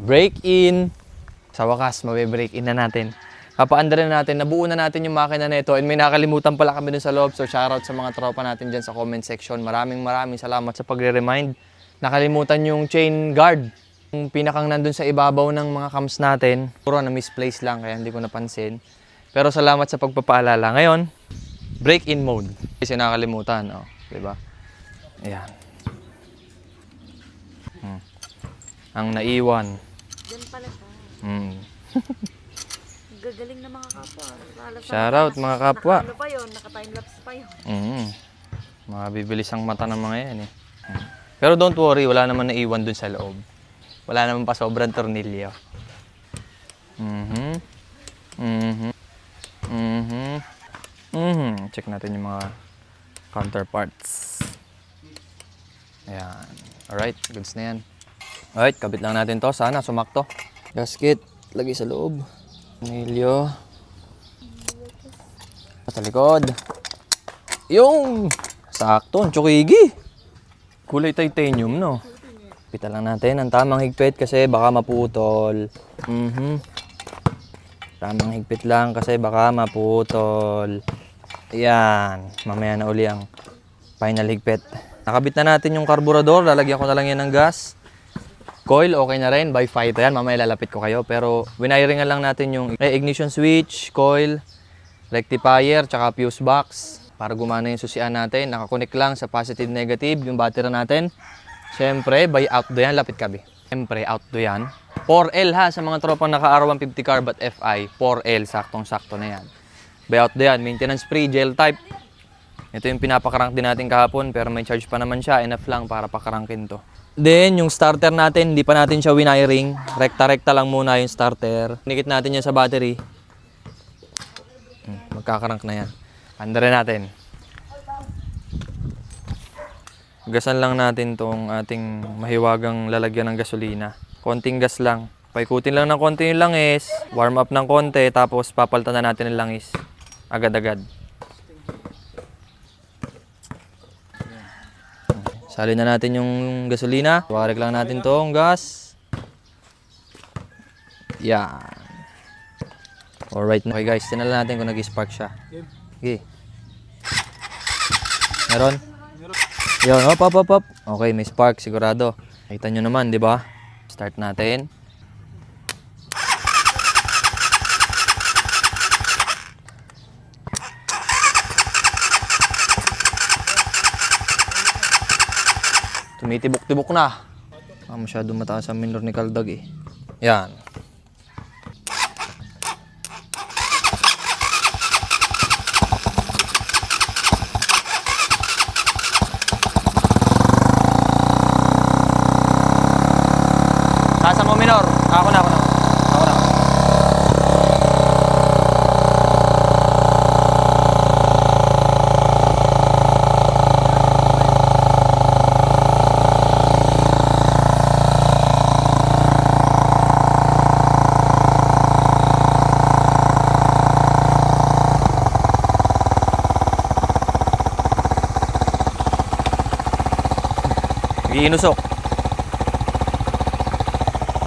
break in. Sa wakas, mabe-break in na natin. Papaanda na natin, nabuo na natin yung makina na ito. And may nakalimutan pala kami dun sa loob. So shoutout sa mga tropa natin dyan sa comment section. Maraming salamat sa pagre-remind. Nakalimutan yung chain guard. Yung pinakang nandun sa ibabaw ng mga cams natin. Puro na misplace lang kaya hindi ko napansin. Pero salamat sa pagpapaalala. Ngayon, break-in mode. Kasi nakalimutan, oh, diba? Ayan. Ang naiwan. Diyan pala siya. Gagaling na mga kapwa. Shoutout mga kapwa. Naka-ano pa yun, naka-timelapse pa yun. Mga bibilis ang mata ng mga yan eh. Pero don't worry, wala naman naiwan dun sa loob. Wala naman pa sobrang tornilyo. Check natin yung mga counterparts. Ayan. Alright, goods na yan. Alright, kabit lang natin to. Sana sumakto. Gasket, lagay sa loob. Tornilyo. Sa likod. Yung! Sakto, ang tsukigi. Kulay titanium, no? Pitan lang natin ang tamang higpit kasi baka maputol. Tamang higpit lang kasi baka maputol. Ayan. Mamaya na uli ang final higpit. Nakabit na natin yung karburador. Lalagyan ko na lang yan ng gas. Coil, okay na rin. By Fighter yan. Mamaya lalapit ko kayo. Pero winiringan lang natin yung ignition switch, coil, rectifier, tsaka fuse box. Para gumana yung susian natin. Nakakonect lang sa positive, negative. Yung battery natin. Siyempre, by outdo yan. Lapit kabi. Siyempre, outdo yan. 4L ha. Sa mga tropang naka-R150 carb at FI. 4L. Saktong-sakto na yan. By outdo yan. Maintenance free, gel type. Ito yung pinapakarangk din natin kahapon. Pero may charge pa naman siya. Enough lang para pakarangkin to. Then, yung starter natin, hindi pa natin siya winiring. Rekta-rekta lang muna yung starter. Nikit natin yan sa battery. Magkakarangk na yan. Andarin natin. Gasan lang natin tong ating mahiwagang lalagyan ng gasolina. Konting gas lang. Paikutin lang ng konti yung langis. Warm up ng konti. Tapos papalitan na natin yung langis. Agad-agad. Salin na natin yung gasolina. Tuwarek lang natin tong gas. Yan. Alright. Okay guys, tinala natin kung nag-spark siya. Okay. Meron? Yan, op. Okay, may spark sigurado. Kita nyo naman, di ba? Start natin. Tumitibok-tibok na. Masyadong mataas ang minor ni Kaldag eh. Yan. Tasa mo minor. Ako na. Inusok.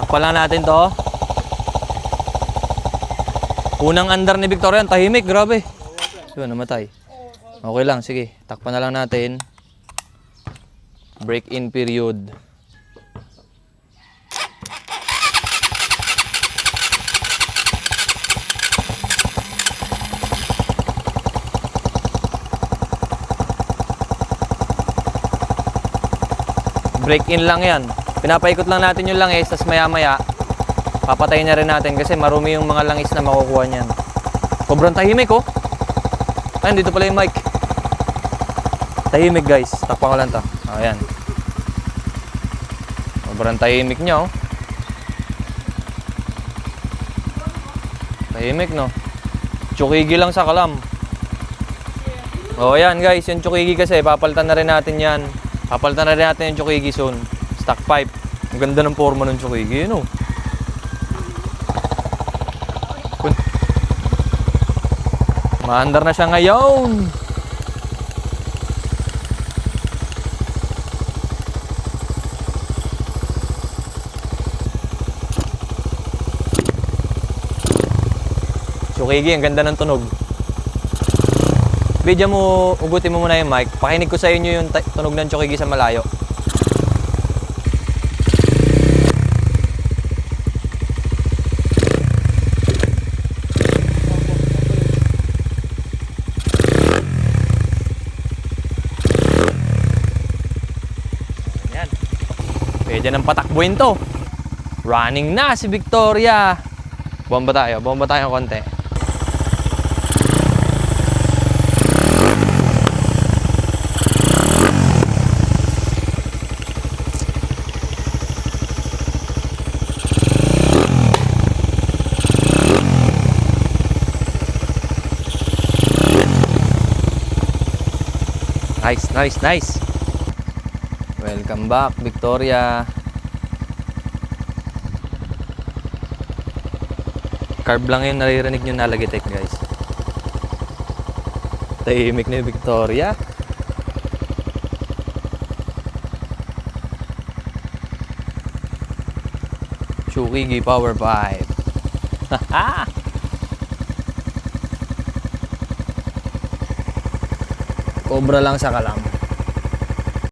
Takpan natin to. Unang andar ni Victoria, tahimik, grabe. Yun, namatay. Okay lang, sige. Takpan na lang natin. Break-in period. Break-in lang yan. Pinapaikot lang natin yung langis, tapos maya-maya, papatayin na rin natin kasi marumi yung mga langis na makukuha niyan. Sobrang tahimik, oh. Ayun, dito pala yung mic. Tahimik, guys. Takpan ko lang to. Ayan. Sobrang tahimik niya, oh. Tahimik, no? Tsukigi lang sa kalam. Oh, ayan, guys. Yung tsukigi kasi, papalitan na rin natin yan. Papalitan na rin natin yung tsukigi soon. Stock pipe. Ang ganda ng forma ng tsukigi, no? Maandar na siya ngayon. Chukigi, ang ganda ng tunog. Video mo, ugutin mo muna yung mic. Pakinig ko sa inyo yung tunog ng Chukigi sa malayo. Yan. Pwede nang patakbuhin to. Running na si Victoria. Bomba tayo konti. Nice. Welcome back, Victoria. Carb lang yung naririnig nyo na Lagitek, guys. Tahimik na yung Victoria. Chukigi Power 5. Haha! Cobra lang sa kalam.